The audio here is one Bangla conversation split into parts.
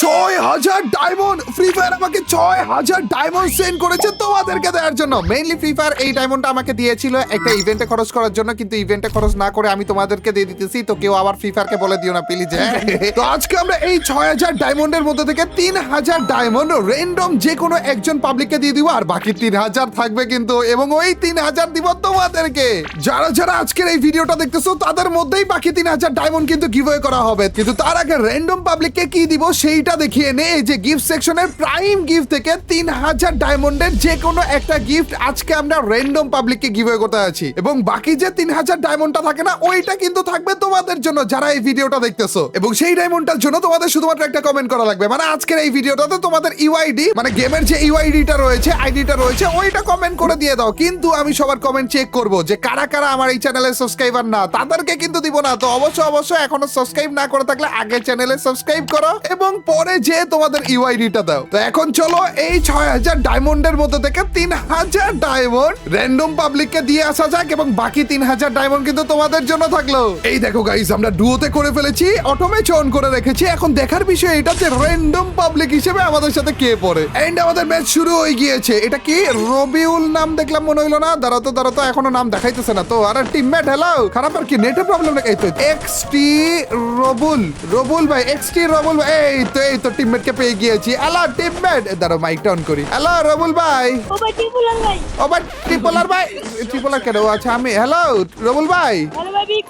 6000 ডায়মন্ড। ফ্রি ফায়ার আমাকে 6000 ডায়মন্ড সেন্ড করেছে তোমাদেরকে দেওয়ার জন্য। মেইনলি ফ্রি ফায়ার এই ডায়মন্ডটা আমাকে দিয়েছিল একটা ইভেন্টে খরচ করার জন্য, কিন্তু ইভেন্টে খরচ না করে আমি তোমাদেরকে দিয়ে দিতেছি। তো কেউ আবার ফ্রি ফায়ারকে বলে দিও না প্লিজ। তো আজকে আমরা এই 6000 ডায়মন্ডের মধ্যে থেকে 3000 ডায়মন্ড র্যান্ডম যে কোনো একজন পাবলিককে দিয়ে দিব, আর বাকি 3000 থাকবে কিন্তু, এবং ওই 3000 দিব তোমাদেরকে। যারা যারা আজকের এই ভিডিওটা দেখতেছো তাদের মধ্যেই বাকি 3000 ডায়মন্ড কিন্তু গিভওয়ে করা হবে। কিন্তু তার আগে র্যান্ডম পাবলিককে কি দিব সেইটা দেখিয়ে নে। এই যে গিফট সেকশনের প্রাইম গিফট থেকে 3000 ডায়মন্ডের যে কোনো একটা গিফট আজকে আমরা র্যান্ডম পাবলিককে গিভওয়ে করতে আছি, এবং বাকি যে 3000 ডায়মন্ডটা থাকে না ওইটা কিন্তু থাকবে তোমাদের জন্য যারা এই ভিডিওটা দেখতেছো। এবং সেই ডায়মন্ডটার জন্য তোমাদের শুধুমাত্র একটা কমেন্ট করা লাগবে, মানে আজকের এই ভিডিওটাতে তোমাদের ইউআইডি মানে গেমের যে ইউআইডিটা রয়েছে, আইডিটা রয়েছে, ওইটা কমেন্ট করে দিয়ে দাও। কিন্তু আমি সবার কমেন্ট চেক করব যে কারা কারা আমার এই চ্যানেলের সাবস্ক্রাইবার না, তাদেরকে কিন্তু দিব না। তো অবশ্যই এখনো সাবস্ক্রাইব না করে থাকলে আগে চ্যানেলে সাবস্ক্রাইব করো এবং পরে যে তোমাদের ইউআইডিটা দাও। তো এখন চলো এই 6000 ডায়মন্ডের মধ্যে থেকে 3000 ডায়মন্ড র্যান্ডম পাবলিককে দিয়ে আসা যাক, এবং বাকি 3000 ডায়মন্ড কিন্তু তোমাদের জন্য থাকলো। এই দেখো গাইস, আমরা ডুয়োতে করে ফেলেছি, অটোমেশন করে রেখেছি। এখন দেখার বিষয় এটা যে র্যান্ডম পাবলিক হিসেবে আমাদের সাথে কে পড়ে। এন্ড আমাদের ম্যাচ শুরু হয়ে গিয়েছে। এটা কি রবিউল নাম দেখলাম মনে হইলো না? দাঁড়াতো এখনো নাম দেখাইতেছে না তো। আরে টিমমেট হ্যালো, খারাপ আর কি নেটের প্রবলেম নাকি? এই তো এক্সটি রবুল ভাই, এক্সটি রবুল ভাই, এই তো টিমমেট কে পেয়ে গিয়েছি। হ্যালো টিমমেট, দাঁড়াও মাইকটা অন করি। হ্যালো রবুল ভাই। ও ভাই টিপুলার ভাই। ও ভাই টিপুলার ভাই, টিপুলার কেন? আচ্ছা আমি হ্যালো রবুল ভাই। হ্যালো ভাই বিগ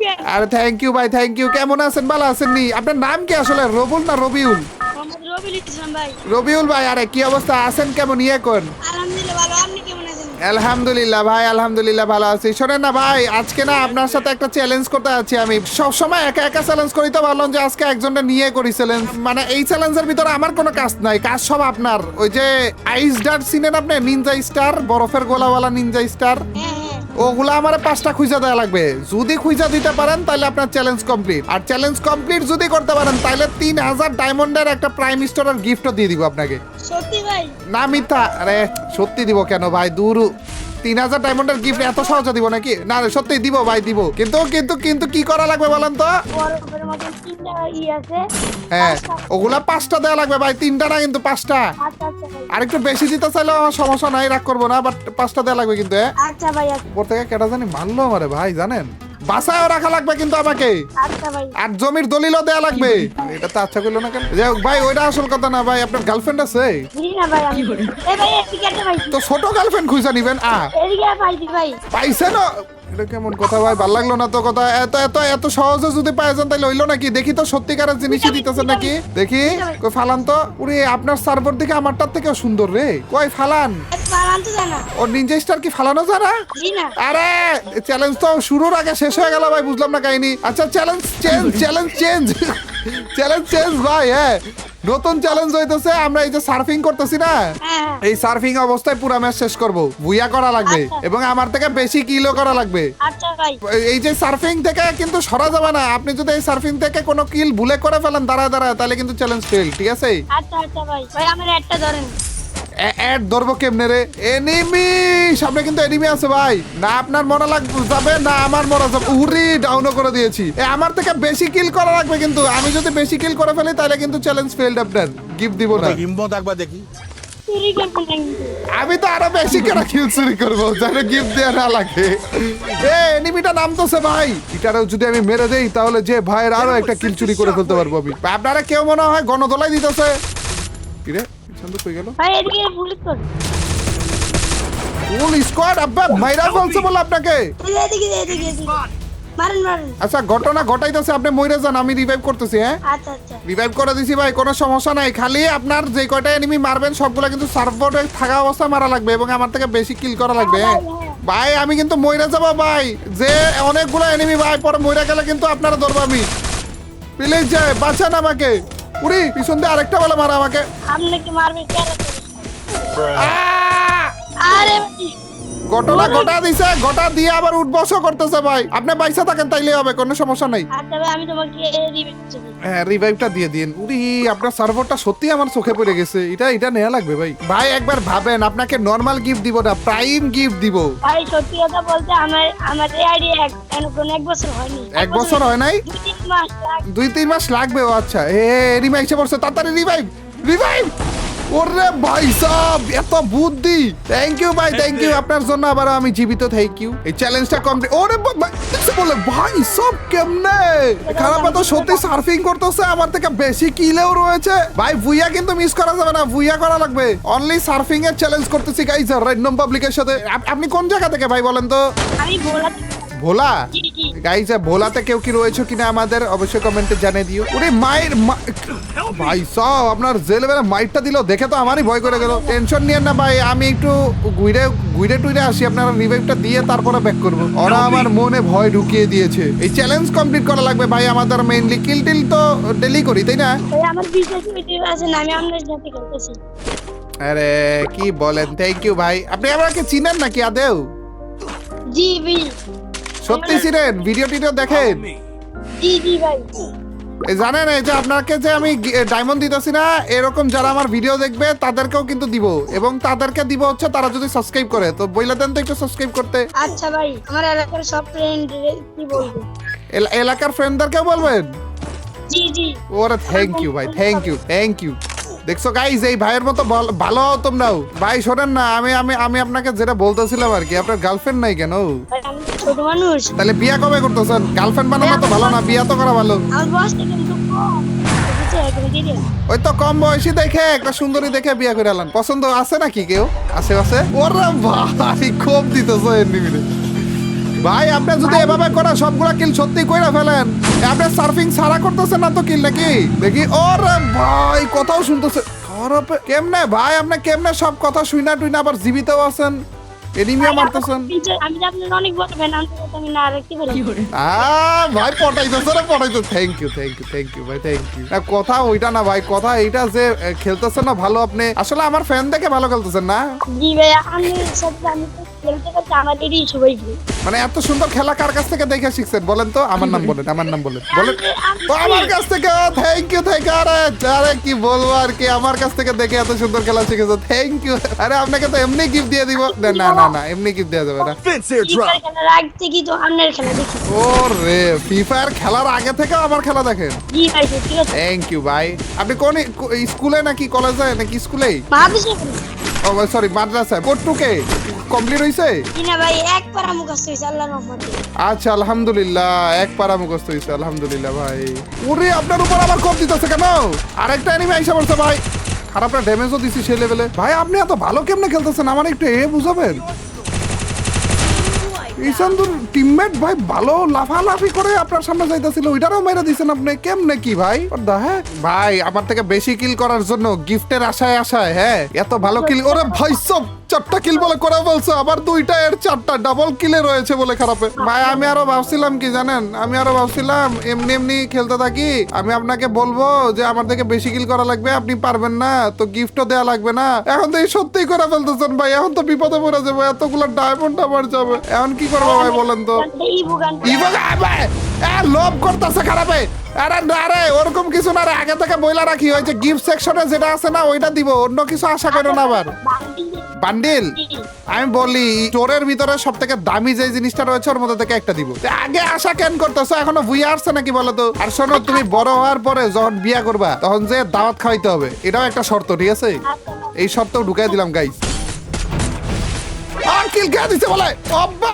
ফ্যান। আরে থ্যাংক ইউ ভাই, থ্যাংক ইউ। কেমন আছেন? ভালো আছেন নি? আপনার নাম কি আসলে, রবুল না রবিউল? মোহাম্মদ রবিউল ইসলাম ভাই। রবিউল ভাই, আরে কি অবস্থা আছেন? কেমন এখন? আলহামদুলিল্লাহ ভালো, আপনি কেমন আছেন? আলহামদুলিল্লাহ ভাই, আলহামদুলিল্লাহ ভালো আছি। শোনেন না ভাই, আজকে না আপনার সাথে একটা চ্যালেঞ্জ করতে আছি। আমি সব সময় একা একা চ্যালেঞ্জ করি, তো ভাবলাম যে আজকে একজনটা নিয়ে করি চ্যালেঞ্জ। মানে এই চ্যালেঞ্জের ভিতরে আমার কোনো কাজ নাই, কাজ সব আপনার। ওই যে আইস ডার্ট চিনেন আপনি? নিনজা স্টার, বরফের গোলাওয়ালা নিনজা স্টার, হ্যাঁ ওগুলা আমার 5টা খুঁজা দেওয়া লাগবে। যদি খুঁজা দিতে পারেন তাহলে আপনার চ্যালেঞ্জ কমপ্লিট। আর চ্যালেঞ্জ কমপ্লিট যদি করতে পারেন তাহলে 3000 ডায়মন্ডের একটা প্রাইম স্টোরের গিফটও দিয়ে দিব আপনাকে। সত্যি ভাই? না মিথ্যা? আরে সত্যি দিব কেন ভাই, দূর। 3000 ডায়মন্ডের গিফট এত সহজে দিব নাকি? না সত্যি দিব ভাই, দিব। কিন্তু কি করা লাগবে বলেন তো? বরফের মতো তিনটা আছে। হ্যাঁ, ওগুলা 5টা দেওয়া লাগবে ভাই, 3টা না কিন্তু 5টা। আচ্ছা ভাই। আর একটু বেশি দিতে চাইলেও আমার সমস্যা নাই, রাগ করবো না, বাট 5টা দেওয়া লাগবে কিন্তু। আচ্ছা ভাই। উপর থেকে কেটা জানি মারলো আমারে ভাই, জানেন? বাসায়ও রাখা লাগবে কিন্তু আমাকে। আচ্ছা ভাই। আর জমির দলিলও দেয়া লাগবে। এটা তো আচ্ছা কইলো না কেন? যাই হোক ভাই, ওইটা আসল কথা না ভাই। আপনার গার্লফ্রেন্ড আছে? জি না ভাই। এই ভাই এদিকে একটা ভাই। তো ছোট গার্লফ্রেন্ড খুঁজে নিবেন। এদিকে পাইছি ভাই। পাইছেন? এটা কেমন কথা ভাই, ভাল লাগলো না তো কথা। এত সহজে যদি পাই যান তাহলে হইলো নাকি? দেখি তো সত্যিকারের জিনিসই দিতেছেন নাকি, দেখি। কই ফালান তো। উরে আপনার সার্ভার দিকে আমারটার থেকেও সুন্দর রে। কই ফালান। পালান তো জানা। ও নিনজা স্টার কি ফালানো যায় না? জি না। আরে চ্যালেঞ্জ তো শুরুর আগে শেষ হয়ে গেল ভাই, বুঝলাম না কাহিনী। আচ্ছা চ্যালেঞ্জ চেঞ্জ ভাই। হ্যাঁ, নতুন চ্যালেঞ্জ হইতেছে। আমরা এই যে সার্ফিং করতেছি না, হ্যাঁ। এই সার্ফিং অবস্থায় পুরো ম্যাচ শেষ করব। বুইয়া করা লাগবে এবং আমার থেকে বেশি কিলও করা লাগবে। আচ্ছা ভাই। এই যে সার্ফিং থেকে কিন্তু সরা যাবে না। আপনি যদি এই সার্ফিং থেকে কোনো কিল ভুলে করে ফেলেন দাঁড়ায় তাহলে কিন্তু চ্যালেঞ্জ ফেল, ঠিক আছে? আচ্ছা ভাই। ভাই আমার একটা ধরেন। এড ধরবো কেমনে রে? এনিমি সামনে কিন্তু এনিমি আছে ভাই। না আপনার মরা যাবে না আমার মরা যাবে। উরি ডাউনও করে দিয়েছি। আমার থেকে বেশি কিল করা লাগবে কিন্তু। আমি যদি বেশি কিল করে ফেলি তাহলে কিন্তু চ্যালেঞ্জ ফেলড। আপনার গিফট দিব না। হিম্মত একবার দেখি। চুরি করবেন না কিন্তু। আমি তো আরো বেশি করে কিল চুরি করবো যেন গিফট দেওয়া না লাগে। এনিমিটা নামতেছে ভাই। এটারও যদি আমি মেরে দেই তাহলে যে ভাইয়ের আরো একটা কিল চুরি করে ফেলতে পারবো আমি। আপনারা কেউ মনে হয় গণদোলাই দিতেছে। কি রে পিছন কই গেল? ভাই এদিকে পুলিশ কর। ফুল স্কোয়াড আব্বা মাইরা ফেলছে বল আপনাকে। এদিকে। মারেন। আচ্ছা ঘটনা ঘটাইতেছে, আপনি মইরা যান, আমি রিভাইভ করতেছি। হ্যাঁ আচ্ছা। রিভাইভ করে দিছি ভাই, কোনো সমস্যা নাই। খালি আপনার যে কয়টা এনিমি মারবেন সবগুলা কিন্তু সার্ভবোর্ডে থাকা অবস্থায় মারা লাগবে এবং আমার থেকে বেশি কিল করা লাগবে। হ্যাঁ ভাই, আমি কিন্তু মইরা যাবো ভাই। যে অনেকগুলো এনিমি ভাই, পরে মইরা গেলে কিন্তু আপনারা ধরবো আমি। প্লিজ যায় বাঁচান আমাকে। উড়ি পিছন দিয়ে আরেকটা বলে মারা আমাকে। আপনি কি মারবে? আহ! আরে গোটা দিছে, গোটা দিয়ে আবার উঠবসও করতেছে ভাই। আপনি বাইসা থাকেন তাইলে হবে, কোনো সমস্যা নাই। আচ্ছা ভাই আমি তোমাকে রিভিউ দিচ্ছি। হ্যাঁ রিভাইভটা দিয়ে দিন। উরি আপনার সার্ভারটা সত্যি আমার চোখে পড়ে গেছে, এটা নেওয়া লাগবে ভাই। ভাই একবার ভাবেন, আপনাকে নরমাল গিফট দিব না, প্রাইম গিফট দিব। ভাই সত্যি কথা বলতে আমার এই আইডিয়া এক বছর হয়নি। 1 বছর হয় নাই, 2-3 মাস লাগে। 2-3 মাস লাগবে। ও আচ্ছা, রিভাইভ এসে পড়ছে, তাড়াতাড়ি রিভাইভ। ওরে ভাই সাহেব এত বুদ্ধি, থ্যাংক ইউ ভাই, থ্যাংক ইউ। আপনার জন্য আবার আমি জীবিত, থ্যাংক ইউ। এই চ্যালেঞ্জটা কমপ্লিট। ওরে ভাই কিছু বলে ভাই সব কেমনে খারাপ, তো সত্যি সার্ফিং করতেছে, আমার থেকে বেশি কিলেও রয়েছে ভাই। ভুইয়া কিন্তু মিস করা যাবে না, ভুইয়া করা লাগবে। অনলি সার্ফিং এর চ্যালেঞ্জ করতেছি গাইস র্যান্ডম পাবলিকের সাথে। আপনি কোন জায়গা থেকে ভাই বলেন তো? আমি ভোলা জি। গাইস, ভোলাতে কেউ কি রয়েছে কিনা আমাদের অবশ্যই কমেন্টে জানিয়ে দিও। ওরে মায়ের ভাই সব আপনার যে লেভেলে মাইটটা দিল দেখে তো আমারই ভয় করে গেল। টেনশন নিয়েন না ভাই, আমি একটু ঘুরে টুইরে আসি, আপনারা রিভাইভটা দিয়ে তারপরে ব্যাক করব। ওরা আমার মনে ভয় ঢুকিয়ে দিয়েছে। এই চ্যালেঞ্জ কমপ্লিট করা লাগবে ভাই আমাদের। মেইনলি কিল টিল তো ডেলি করি তাই না? ভাই আমার বিশেষ ভিডিও আছে না, আমি আপনার সাথে খেলতেছি। আরে কি বলেন, থ্যাংক ইউ ভাই। আপনি আমাকে চিনেন নাকি আদেও? জি ভাই। সত্যি চিনেন? ভিডিও টিডিও দেখেন? জি ভাই। এই জানেন এই যে আপনাকে যে আমি ডায়মন্ড দিতেছি না, এরকম যারা আমার ভিডিও দেখবে তাদেরকেও কিন্তু দিব, এবং তাদেরকে দিব হচ্ছে তারা যদি সাবস্ক্রাইব করে। তো বইলা দেন তো একটু সাবস্ক্রাইব করতে। আচ্ছা ভাই, আমার এলাকার সব ফ্রেন্ড কি বলবো? এলাকার ফ্রেন্ডদেরকেও বলবেন? জি। ওরে থ্যাংক ইউ ভাই, থ্যাংক ইউ। দেখছো গাইস, এই ভাইয়ের মতো ভালো হও তোমরাও। ভাই শোনেন না, আমি আপনাকে যেটা বলতেছিলাম আর কি, আপনার গার্লফ্রেন্ড নাই কেন? ভাই আমি তো ছোট মানুষ। তাহলে বিয়া কবে করতেছেন? গার্লফ্রেন্ড বানানো তো ভালো না, বিয়া তো করা ভালো। আমার বয়সটা কিন্তু কম। বুঝছে একদম দিদি। ওই তো কম বয়সী দেখে একটা সুন্দরী দেখে বিয়া করে আলান। পছন্দ আছে নাকি কেউ? আছে? ওরে ভাই খুব দিতেছো এমনি। ভাই আপনি যদি এভাবে করে সবগুলা কিল সত্যি কইরা ফেলেন, আপনি সার্ফিং সারা করতেছেন না তো কিল নাকি? দেখি ওরে ভাই কথাও শুনতেছে খারাপ। কেমনে ভাই আপনি কেমনে সব কথা শুইনা টুইনা আবার জীবিতও আছেন, এনিমিও মারতেছেন? আমি যে আপনার অনেক বড় ফ্যান, আমি না রাখতে পারি। ভাই পটাইতেছে রে, থ্যাংক ইউ ভাই, থ্যাংক ইউ। কথা ওইটা না ভাই, কথা এইটা যে খেলতেছেন না ভালো আপনি, আসলে আমার ফ্যান দেখে ভালো খেলতেছেন না? জি ভাই, আমি সত্যি আমি তো খেলতে পারছি, আমার এরই সবাই। মানে এত সুন্দর খেলা কার কাছ থেকে দেখে শিখছেন বলেন তো? আমার নাম বলেন তো আমার কাছ থেকে। Thank you. আরে কি বলবো আর কি, আমার কাছ থেকে দেখে এত সুন্দর খেলা শিখেছো, থ্যাংক ইউ। আরে আপনাকে তো এমনি গিফট দিয়ে দিব। না এমনি গিফট দেওয়া যাবে না। খেলার আগে থেকে তো আপনার খেলা দেখি। ওরে ফ্রি ফায়ার খেলার আগে থেকে আমার খেলা দেখেন? জি ভাই সত্যি কথা। থ্যাংক ইউ ভাই। আপনি কোন স্কুলে নাকি কলেজে নাকি স্কুলেই? ও সরি মাদ্রাসা। কোটটুকে কমপ্লিট হইছে? কিনা ভাই এক পারা মুখস্থ হইছে আল্লাহর রহমতে। আচ্ছা আলহামদুলিল্লাহ, এক পারা মুখস্থ হইছে, আলহামদুলিল্লাহ ভাই। ওরে আপনার উপর আবার কম দিতেছে কেন? আরেকটা এনিমি আইসা পড়ছে ভাই, খারাপ ড্যামেজও দিছি সেই লেভেলে। ভাই আপনি এত ভালো কেমনে খেলতেছেন আমার একটু বুঝাবেন? ঈশানদুর টিমমেট ভাই ভালো লাফালাফি করে আপনার সামনে যাইতেছিল, ওইটারও মেরে দিছেন আপনি, কেমনে কি ভাই? হ্যাঁ ভাই আমার থেকে বেশি কিল করার জন্য গিফটের আশায় হ্যাঁ এত ভালো কিল। ওরে ভাই সব 4টা কিল বলে করে বলছে, আবার 2টা এর 4টা ডাবল কিলে রয়েছে বলে খারাপে। ভাই আমি আরো ভাবছিলাম কি জানেন, এমনি খেলতে থাকি, আমি আপনাকে বলবো যে আমার থেকে বেশি কিল করা লাগবে, আপনি পারবেন না তো গিফটও দেয়া লাগবে না। এখন তো এই সত্যিই করে ফেলতেছেন ভাই, এখন তো বিপদে পড়ে যাবো, এতগুলো ডায়মন্ড আমার যাবে, এখন কি করবো ভাই বলেন তো? লোভ করতেছে খারাপে। আরে না রে ওরকম কিছু না রে, আগে থেকে বইলা রাখি, ওই যে গিফট সেকশনে যেটা আছে না ওইটা দিব, অন্য কিছু আশা করো না আবার। বান্ডিল আমি বলি স্টোরের ভিতরে সব থেকে দামি যে জিনিসটা রয়েছে ওর মধ্যে থেকে একটা দিব। আগে আশা কেন করতেছো? এখনো বুইয়া আসছে নাকি বলো তো? আর শোনো তুমি বড় হওয়ার পরে যখন বিয়া করবা তখন যে দাওয়াত খাওয়াইতে হবে, এটাও একটা শর্ত, ঠিক আছে? এই শর্ত ঢুকাই দিলাম গাইস। আর কিল কে দিছে বলে? আব্বা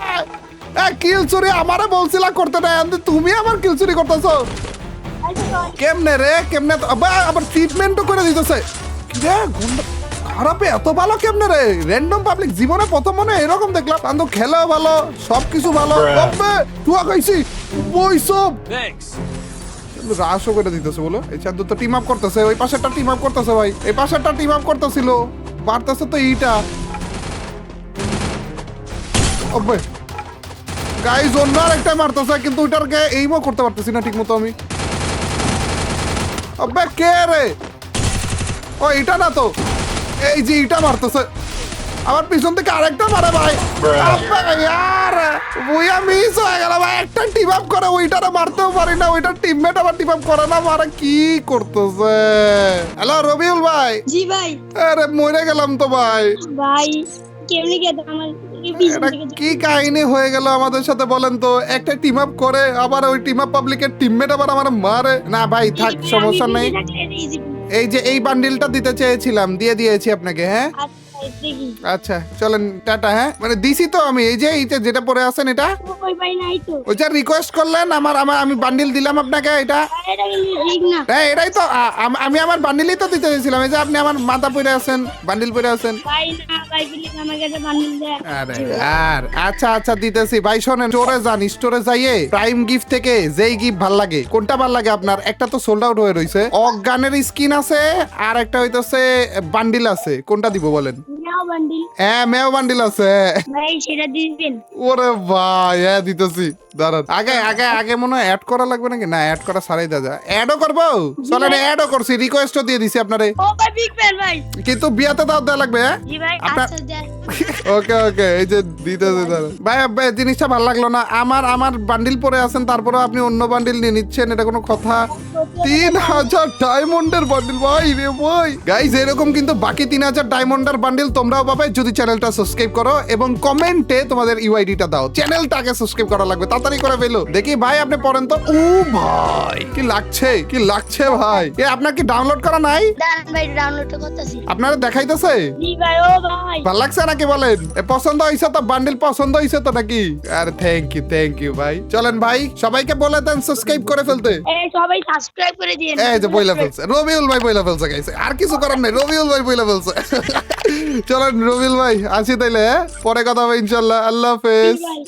কিল চুরি আমারে বলছিলা করতে না, তুমি আমার কিল চুরি করতেছো কেমনে রে? কেমনে আবার ট্রিটমেন্টও করে দিতেছে খারাপে, এত ভালো কেমনে রে? র্যান্ডম পাবলিক জীবনে প্রথম মনে এরকম দেখলাম। বান্ধব খেলেও ভালো, সবকিছু ভালো, তুয়া খাইছি বইসব রাশও করে দিতেছে বলো। এই চান্দু তো টিম আপ করতেছে, ওই পাশেরটা টিম আপ করতেছে ভাই, এই পাশেরটা টিম আপ করতেছিল, মারতেছে তো এইটা। ওবে গাইস অন্য আরেকটা মারতেছে, কিন্তু ওইটারকে এইমও করতে পারতেছি না ঠিক মতো আমি। আবে কে রে? ও এটা না তো, এই যে এটা মারতেছে। আমার পিছন থেকে আরেকটা মারে ভাই ইয়ার বুইয়া মিস হয়ে গেল ভাই একটা টিম আপ করে ওইটারে মারতেও পারি না ওইটার টিমমেট আবার টিম আপ করে না মারা কি করতেছে হ্যালো রবিউল ভাই জি ভাই আরে মরে গেলাম তো ভাই ভাই কেমনি গেত আমার পিছন এটা থেকে কি কাহিনী হয়ে গেল আমাদের সাথে বলেন তো একটা টিম আপ করে আবার ওই টিম আপ পাবলিকের টিমমেট আবার আমার মারে না ভাই থাক সমস্যা নেই এই যে এই বান্ডিলটা দিতে চেয়েছিলাম দিয়ে দিয়েছি আপনাকে হ্যাঁ দেখি আচ্ছা চলেন টাটা হ্যাঁ মানে দিছি তো আমি এই যে এইটা যেটা পরে আছেন এটা ওই ভাই নাই তো ওইটা রিকোয়েস্ট করলেন আমি বান্ডিল দিলাম আপনাকে এটা এটা কিন্তু ঠিক না হ্যাঁ এটাই তো আমি আমার বান্ডিলই তো দিতে চেয়েছিলাম এই যে আপনি আমার মাথা পরে আছেন বান্ডিল পরে আছেন ভাই না ভাই প্লিজ আমাকে একটা বান্ডিল দেন আরে আর আচ্ছা আচ্ছা দিতেছি ভাই শোনেন স্টোরে যান স্টোরে যাইয়ে প্রাইম গিফট থেকে যেই গিফট ভাল লাগে কোনটা ভাল লাগে আপনার একটা তো সোল্ড আউট হয়ে রইছে অজ্ঞানের স্কিন আছে আর একটা হইতাছে বান্ডিল আছে কোনটা দিব বলেন নাও বান্ডিল হ্যাঁ মেও বান্ডিল আছে ভাই সেটা দিবেন ওরে ভাই হ্যাঁ দিতেছি দাঁড়ান আগে আগে আগে মনে হয় অ্যাড করা লাগবে নাকি না অ্যাড করা সারাই দাদা অ্যাডও করবো চলেন অ্যাডও করছি রিকোয়েস্টও দিয়ে দিছি আপনারে ও ভাই বিগ ফ্যান ভাই কিন্তু বিয়াতে দাও দেওয়া লাগবে হ্যাঁ জি ভাই আপনার- আচ্ছা দেন ওকে ওকে এই যে দিতেছি দাঁড়ান ভাই ভাই, জিনিসটা ভালো লাগলো না আমার বান্ডিল পরে আছেন তারপরে আপনি অন্য বান্ডিল নিয়ে নিচ্ছেন এটা কোনো কথা 3000 ডায়মন্ডের বান্ডিল ভাই রে ভাই গাইস এরকম কিন্তু বাকি 3000 ডায়মন্ডের বান্ডিল তোমরাও পাবে যদি চ্যানেলটা সাবস্ক্রাইব করো এবং কমেন্টে তোমাদের ইউআইডিটা দাও চ্যানেলটাকে সাবস্ক্রাইব করা লাগবে তাড়াতাড়ি করে ফেলো দেখি ভাই আপনি পড়েন তো ও ভাই কি লাগছে ভাই এ আপনার কি ডাউনলোড করা নাই দাঁড়ান ভাই ডাউনলোড করতেছি আপনারা দেখাইতেছে জি ভাই ও ভাই ভাল লাগছে নাকি বলেন এ পছন্দ হয়েছে তো বান্ডিল পছন্দ হয়েছে তো নাকি আরে থ্যাংক ইউ ভাই চলেন ভাই সবাইকে বলে দেন সাবস্ক্রাইব করে ফেলতে এই সবাই সাবস্ক্রাইব করে দিন এই যে বইলা ফেলছে রবিউল ভাই বইলা ফেলছে গাইছে আর কিছু করার নাই রবিউল ভাই বইলা ফেলছে চলেন রবিউল ভাই আসি তাইলে হ্যাঁ? পরে কথা হবে ইনশাল্লাহ আল্লাহ হাফেজ ভাই